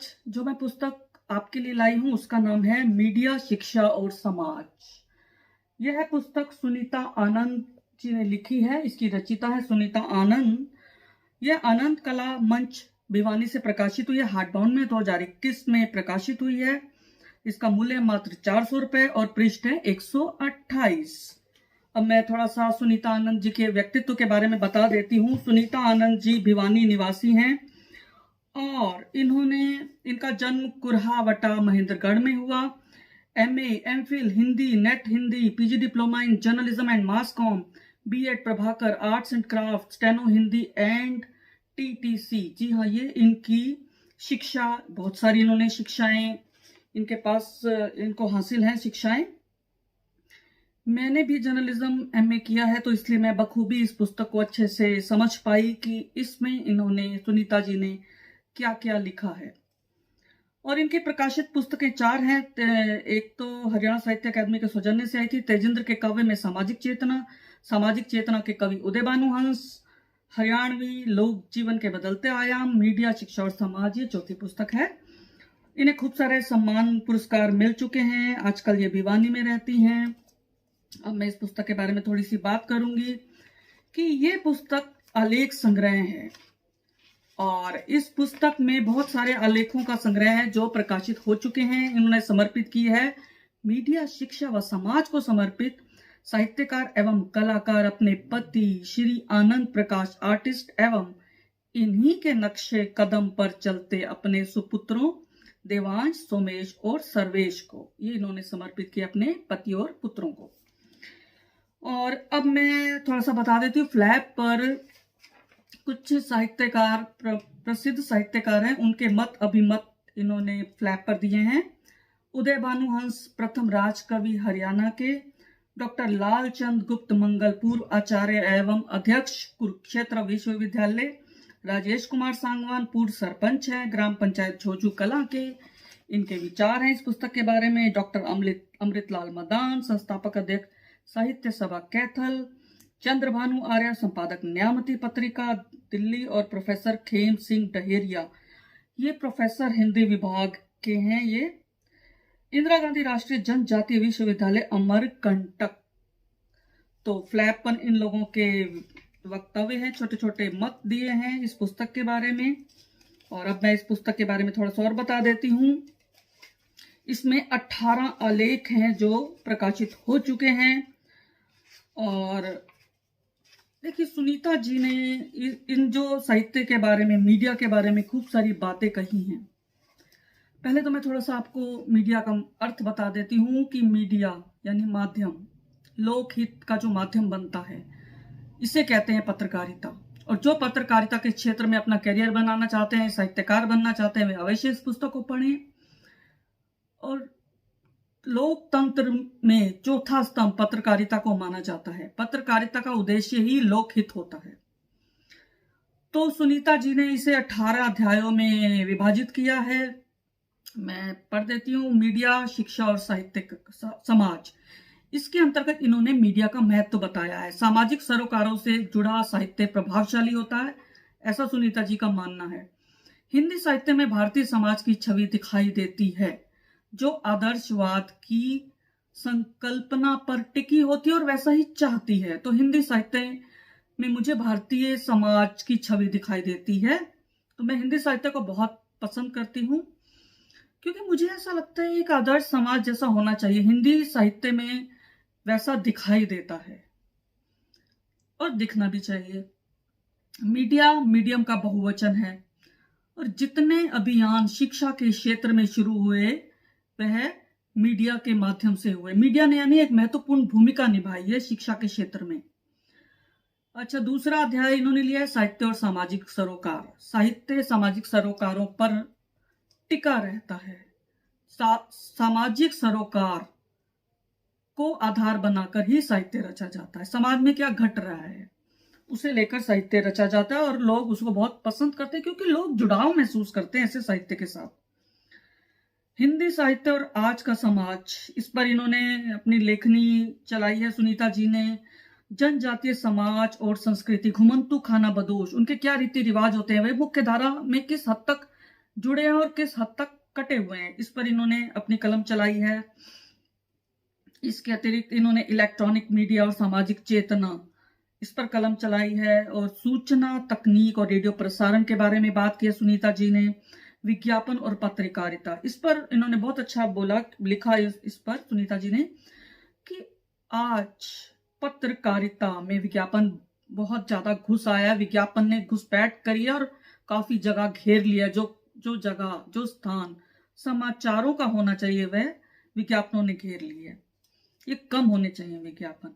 आज जो मैं पुस्तक आपके लिए लाई हूँ उसका नाम है मीडिया, शिक्षा और समाज। यह है पुस्तक सुनीता आनंद जी ने लिखी है। इसकी रचिता है सुनीता आनंद। यह आनंद कला मंच भिवानी से प्रकाशित हुई है। हार्डबाउंड में 2021 में प्रकाशित हुई है। इसका मूल्य मात्र 400 रुपए और पृष्ठ है 128। अब मैं थोड़ा सा सुनीता आनंद जी के व्यक्तित्व के बारे में बता देती हूँ। सुनीता आनंद जी भिवानी निवासी हैं और इनका जन्म कुरहावटा महेंद्रगढ़ में हुआ। MA, MPhil Hindi, NET Hindi, PG diploma in journalism and mass comm, BEd Prabhakar arts and craft, steno Hindi and TTC. जी हाँ, ये इनकी शिक्षा, बहुत सारी इन्होंने शिक्षाएं इनके पास इनको हासिल हैं शिक्षाएं। मैंने भी जर्नलिज्म एमए किया है, तो इसलिए मैं बखूबी इस पुस्तक को अच्छे से समझ पाई कि इसमें इन्होंने, सुनीता जी ने क्या क्या लिखा है। और इनकी प्रकाशित पुस्तकें 4 हैं। एक तो हरियाणा साहित्य अकादमी के सौजन्य से आई थी, तेजेंद्र के काव्य में सामाजिक चेतना के कवि उदय भानुहंस, हरियाणवी लोक जीवन के बदलते आयाम, मीडिया, शिक्षा और समाज, ये चौथी पुस्तक है। इन्हें खूब सारे सम्मान पुरस्कार मिल चुके हैं। आजकल ये भिवानी में रहती हैं। अब मैं इस पुस्तक के बारे में थोड़ी सी बात करूंगी कि ये पुस्तक आलेख संग्रह है और इस पुस्तक में बहुत सारे आलेखों का संग्रह है जो प्रकाशित हो चुके हैं। इन्होंने समर्पित की है मीडिया, शिक्षा व समाज को समर्पित। साहित्यकार एवं कलाकार अपने पति श्री आनंद प्रकाश आर्टिस्ट एवं इन्हीं के नक्शे कदम पर चलते अपने सुपुत्रों देवांश, सोमेश और सर्वेश को, ये इन्होंने समर्पित किया अपने पति और पुत्रों को। और अब मैं थोड़ा सा बता देती हूँ। फ्लैप पर कुछ साहित्यकार, प्रसिद्ध साहित्यकार हैं, उनके मत अभिमत इन्होंने फ्लैप पर दिए हैं। उदय भानुहंस प्रथम राजकवि हरियाणा के, डॉक्टर लालचंद गुप्त मंगल पूर्व आचार्य एवं अध्यक्ष कुरुक्षेत्र विश्वविद्यालय, राजेश कुमार सांगवान पूर्व सरपंच हैं ग्राम पंचायत झोझू कला के। इनके विचार हैं इस पुस्तक के बारे में। डॉक्टर अमृतलाल मदान संस्थापक अध्यक्ष साहित्य सभा कैथल, चंद्रभानु आर्य संपादक न्यामती पत्रिका दिल्ली और प्रोफेसर खेम सिंह डहेरिया, ये प्रोफेसर हिंदी विभाग के हैं। ये इंदिरा गांधी राष्ट्रीय जनजातीय विश्वविद्यालय अमरकंटक। तो फ्लैप पर इन लोगों के वक्तव्य हैं, छोटे छोटे मत दिए हैं इस पुस्तक के बारे में। और अब मैं इस पुस्तक के बारे में थोड़ा सा और बता देती हूँ। इसमें 18 आलेख हैं जो प्रकाशित हो चुके हैं। और देखिए, सुनीता जी ने इन जो साहित्य के बारे में, मीडिया के बारे में खूब सारी बातें कही हैं। पहले तो मैं थोड़ा सा आपको मीडिया का अर्थ बता देती हूँ कि मीडिया यानी माध्यम, लोकहित का जो माध्यम बनता है, इसे कहते हैं पत्रकारिता। और जो पत्रकारिता के क्षेत्र में अपना करियर बनाना चाहते हैं, साहित्यकार बनना चाहते हैं, वे अवश्य इस पुस्तक को पढ़ें। और लोकतंत्र में चौथा स्तंभ पत्रकारिता को माना जाता है। पत्रकारिता का उद्देश्य ही लोकहित होता है। तो सुनीता जी ने इसे 18 अध्यायों में विभाजित किया है। मैं पढ़ देती हूँ। मीडिया, शिक्षा और साहित्य समाज, इसके अंतर्गत इन्होंने मीडिया का महत्व बताया है। सामाजिक सरोकारों से जुड़ा साहित्य प्रभावशाली होता है, ऐसा सुनीता जी का मानना है। हिंदी साहित्य में भारतीय समाज की छवि दिखाई देती है जो आदर्शवाद की संकल्पना पर टिकी होती है और वैसा ही चाहती है। तो हिंदी साहित्य में मुझे भारतीय समाज की छवि दिखाई देती है। तो मैं हिंदी साहित्य को बहुत पसंद करती हूँ क्योंकि मुझे ऐसा लगता है एक आदर्श समाज जैसा होना चाहिए। हिंदी साहित्य में वैसा दिखाई देता है और दिखना भी चाहिए। मीडिया मीडियम का बहुवचन है और जितने अभियान शिक्षा के क्षेत्र में शुरू हुए वह मीडिया के माध्यम से हुए। मीडिया ने यानी एक महत्वपूर्ण भूमिका निभाई है शिक्षा के क्षेत्र में। अच्छा, दूसरा अध्याय इन्होंने लिया है साहित्य और सामाजिक सरोकार। साहित्य सामाजिक सरोकारों पर टिका रहता है। सामाजिक सरोकार को आधार बनाकर ही साहित्य रचा जाता है। समाज में क्या घट रहा है उसे लेकर साहित्य रचा जाता है और लोग उसको बहुत पसंद करते हैं क्योंकि लोग जुड़ाव महसूस करते हैं ऐसे साहित्य के साथ। हिंदी साहित्य और आज का समाज, इस पर इन्होंने अपनी लेखनी चलाई है सुनीता जी ने। जनजातीय समाज और संस्कृति, घुमंतू खाना बदोश, उनके क्या रीति रिवाज होते हैं, वे मुख्य धारा में किस हद तक जुड़े हैं और किस हद तक कटे हुए हैं, इस पर इन्होंने अपनी कलम चलाई है। इसके अतिरिक्त इन्होंने इलेक्ट्रॉनिक मीडिया और सामाजिक चेतना, इस पर कलम चलाई है। और सूचना तकनीक और रेडियो प्रसारण के बारे में बात की है सुनीता जी ने। विज्ञापन और पत्रकारिता, इस पर इन्होंने बहुत अच्छा बोला, लिखा इस पर सुनीता जी ने कि आज पत्रकारिता में विज्ञापन बहुत ज्यादा घुस आया, विज्ञापन ने घुसपैठ करी है और काफी जगह घेर लिया। जो जगह, जो स्थान समाचारों का होना चाहिए वह विज्ञापनों ने घेर लिया है। ये कम होने चाहिए विज्ञापन।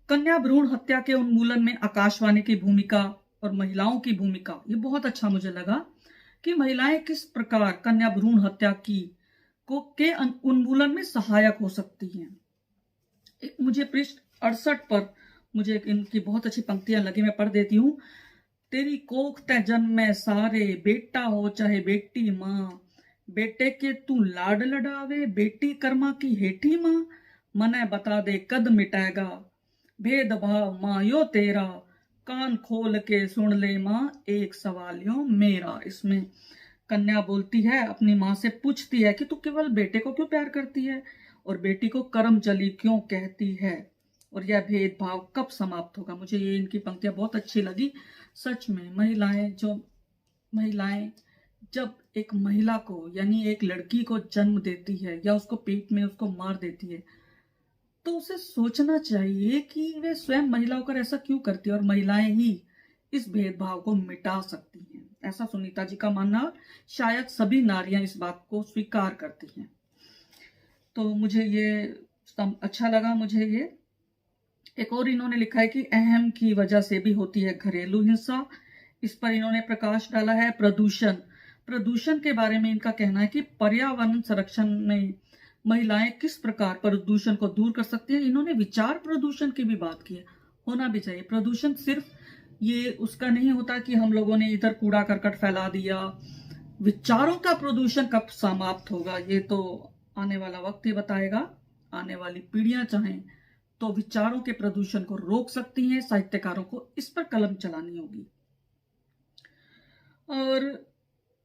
कन्या भ्रूण हत्या के उन्मूलन में आकाशवाणी की भूमिका और महिलाओं की भूमिका, ये बहुत अच्छा मुझे लगा कि महिलाएं किस प्रकार कन्या भ्रूण हत्या के उन्मूलन में सहायक हो सकती हैं। मुझे पृष्ठ 68 पर मुझे इनकी बहुत अच्छी पंक्तियां लगी, मैं पढ़ देती हूँ। तेरी कोख तय जन्म में सारे, बेटा हो चाहे बेटी माँ, बेटे के तू लाड लडावे, बेटी कर्मा की हेठी माँ, मने बता दे कद मिटाएगा भेदभाव माँ यो तेरा, कान खोल के सुन ले माँ एक सवाल यो मेरा। इसमें कन्या बोलती है, अपनी माँ से पूछती है कि तू केवल बेटे को क्यों प्यार करती है और बेटी को कर्म जली क्यों कहती है, और यह भेदभाव कब समाप्त होगा। मुझे ये इनकी पंक्तियां बहुत अच्छी लगी। सच में महिलाएं जब एक महिला को, यानी एक लड़की को जन्म देती है या उसको पेट में उसको मार देती है, तो उसे सोचना चाहिए कि वे स्वयं महिला होकर ऐसा क्यों करती है और महिलाएं ही इस भेदभाव को मिटा सकती हैं। ऐसा सुनीता जी का मानना, शायद सभी नारियां इस बात को स्वीकार करती हैं। तो मुझे ये अच्छा लगा। मुझे ये एक और इन्होंने लिखा है कि अहम की वजह से भी होती है घरेलू हिंसा, इस पर इन्होंने प्रकाश डाला है। प्रदूषण के बारे में इनका कहना है कि पर्यावरण संरक्षण में महिलाएं किस प्रकार प्रदूषण को दूर कर सकती हैं। इन्होंने विचार प्रदूषण की भी बात की है, होना भी चाहिए। प्रदूषण सिर्फ ये उसका नहीं होता कि हम लोगों ने इधर कूड़ा करकट फैला दिया। विचारों का प्रदूषण कब समाप्त होगा ये तो आने वाला वक्त ही बताएगा। आने वाली पीढ़ियां चाहें तो विचारों के प्रदूषण को रोक सकती हैं। साहित्यकारों को इस पर कलम चलानी होगी। और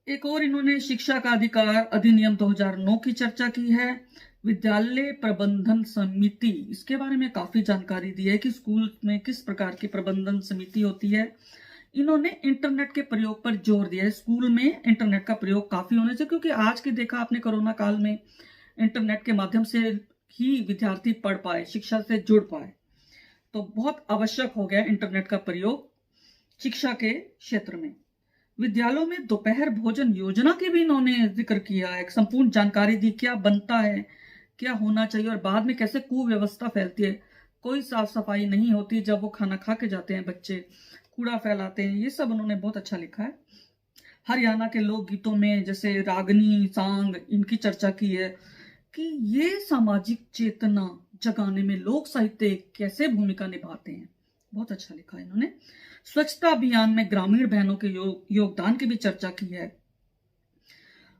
एक और इन्होंने शिक्षा का अधिकार अधिनियम 2009 की चर्चा की है। विद्यालय प्रबंधन समिति, इसके बारे में काफी जानकारी दी है कि स्कूल में किस प्रकार की प्रबंधन समिति होती है। इन्होंने इंटरनेट के प्रयोग पर जोर दिया है। स्कूल में इंटरनेट का प्रयोग काफी होना चाहिए, क्योंकि आज के देखा आपने कोरोना काल में इंटरनेट के माध्यम से ही विद्यार्थी पढ़ पाए, शिक्षा से जुड़ पाए, तो बहुत आवश्यक हो गया इंटरनेट का प्रयोग शिक्षा के क्षेत्र में। विद्यालयों में दोपहर भोजन योजना की भी इन्होंने जिक्र किया है, एक संपूर्ण जानकारी दी, क्या बनता है, क्या होना चाहिए और बाद में कैसे कुव्यवस्था फैलती है। कोई साफ सफाई नहीं होती, जब वो खाना खा के जाते हैं बच्चे कूड़ा फैलाते हैं। ये सब उन्होंने बहुत अच्छा लिखा है। हरियाणा के लोक गीतों में जैसे रागनी सांग, इनकी चर्चा की है कि ये सामाजिक चेतना जगाने में लोक साहित्य कैसे भूमिका निभाते हैं। बहुत अच्छा लिखा है इन्होंने। स्वच्छता अभियान में ग्रामीण बहनों के योगदान की भी चर्चा की है।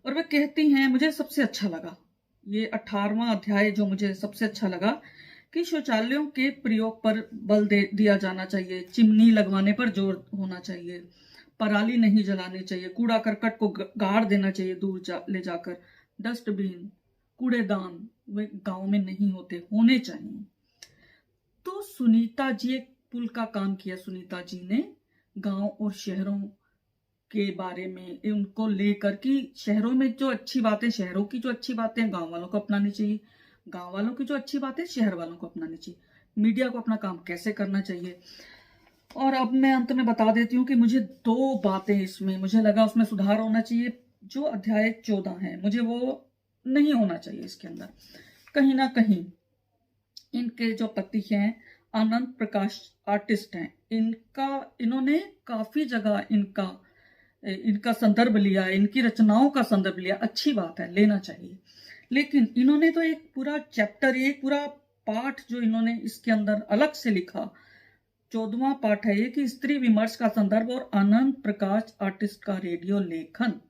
और वे कहती हैं, मुझे सबसे अच्छा लगा ये 18वां अध्याय, जो मुझे सबसे अच्छा लगा कि शौचालयों के प्रयोग पर बल दिया जाना चाहिए, चिमनी लगवाने पर जोर होना चाहिए, पराली नहीं जलानी चाहिए, कूड़ा करकट को गाड़ देना चाहिए दूर ले जाकर। डस्टबिन, कूड़ेदान वे गांव में नहीं होने चाहिए। तो सुनीता जी, एक पुल का काम किया सुनीता जी ने गांव और शहरों के बारे में, उनको लेकर कि शहरों में जो अच्छी बातें, शहरों की जो अच्छी बातें गांव वालों को अपनानी चाहिए, गांव वालों की जो अच्छी बातें शहर वालों को अपनानी चाहिए, मीडिया को अपना काम कैसे करना चाहिए। और अब मैं अंत में बता देती हूँ कि मुझे 2 बातें इसमें मुझे लगा उसमें सुधार होना चाहिए। जो अध्याय 14 है, मुझे वो नहीं होना चाहिए इसके अंदर। कहीं ना कहीं इनके जो पति हैं आनंद प्रकाश आर्टिस्ट हैं, इन्होंने काफी जगह इनका संदर्भ लिया, इनकी रचनाओं का संदर्भ लिया। अच्छी बात है, लेना चाहिए। लेकिन इन्होंने तो एक पूरा चैप्टर, एक पूरा पाठ जो इन्होंने इसके अंदर अलग से लिखा, 14वां पाठ है ये कि स्त्री विमर्श का संदर्भ और आनंद प्रकाश आर्टिस्ट का रेडियो लेखन।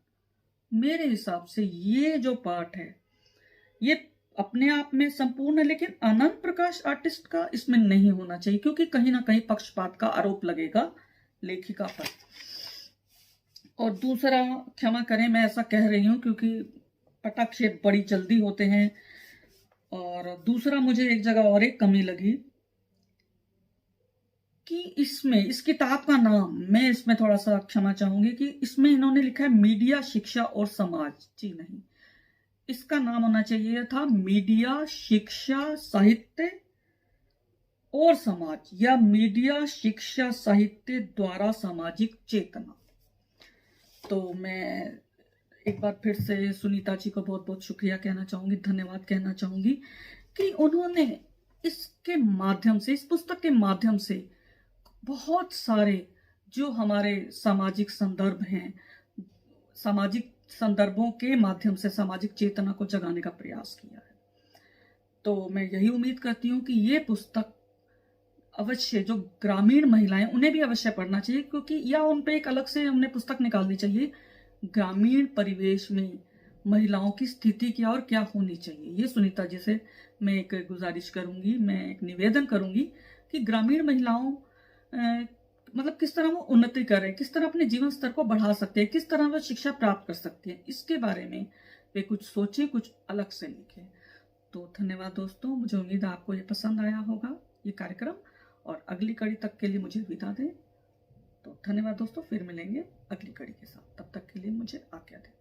मेरे हिसाब से ये जो पाठ है ये अपने आप में संपूर्ण है, लेकिन आनंद प्रकाश आर्टिस्ट का इसमें नहीं होना चाहिए, क्योंकि कहीं ना कहीं पक्षपात का आरोप लगेगा लेखिका पर। और दूसरा, क्षमा करें मैं ऐसा कह रही हूँ क्योंकि पटाक्षेप बड़ी जल्दी होते हैं। और दूसरा, मुझे एक जगह और एक कमी लगी कि इसमें, इस किताब का नाम, मैं इसमें थोड़ा सा क्षमा चाहूंगी कि इसमें इन्होंने लिखा है मीडिया, शिक्षा और समाज। जी नहीं, इसका नाम होना चाहिए था मीडिया, शिक्षा, साहित्य और समाज, या मीडिया, शिक्षा, साहित्य द्वारा सामाजिक चेतना। तो मैं एक बार फिर से सुनीता जी को बहुत बहुत शुक्रिया कहना चाहूंगी, धन्यवाद कहना चाहूंगी कि उन्होंने इसके माध्यम से, इस पुस्तक के माध्यम से बहुत सारे जो हमारे सामाजिक संदर्भ हैं, सामाजिक संदर्भों के माध्यम से सामाजिक चेतना को जगाने का प्रयास किया है। तो मैं यही उम्मीद करती हूँ कि ये पुस्तक अवश्य, जो ग्रामीण महिलाएं, उन्हें भी अवश्य पढ़ना चाहिए, क्योंकि या उन पे एक अलग से हमने पुस्तक निकालनी चाहिए, ग्रामीण परिवेश में महिलाओं की स्थिति क्या और क्या होनी चाहिए। ये सुनीता जी से मैं एक गुजारिश करूंगी, मैं एक निवेदन करूंगी कि ग्रामीण महिलाओं मतलब किस तरह वो उन्नति करें, किस तरह अपने जीवन स्तर को बढ़ा सकते हैं, किस तरह वो शिक्षा प्राप्त कर सकते हैं, इसके बारे में वे कुछ सोचें, कुछ अलग से लिखें। तो धन्यवाद दोस्तों, मुझे उम्मीद है आपको ये पसंद आया होगा ये कार्यक्रम, और अगली कड़ी तक के लिए मुझे विदा दें। तो धन्यवाद दोस्तों, फिर मिलेंगे अगली कड़ी के साथ, तब तक के लिए मुझे आज्ञा दें।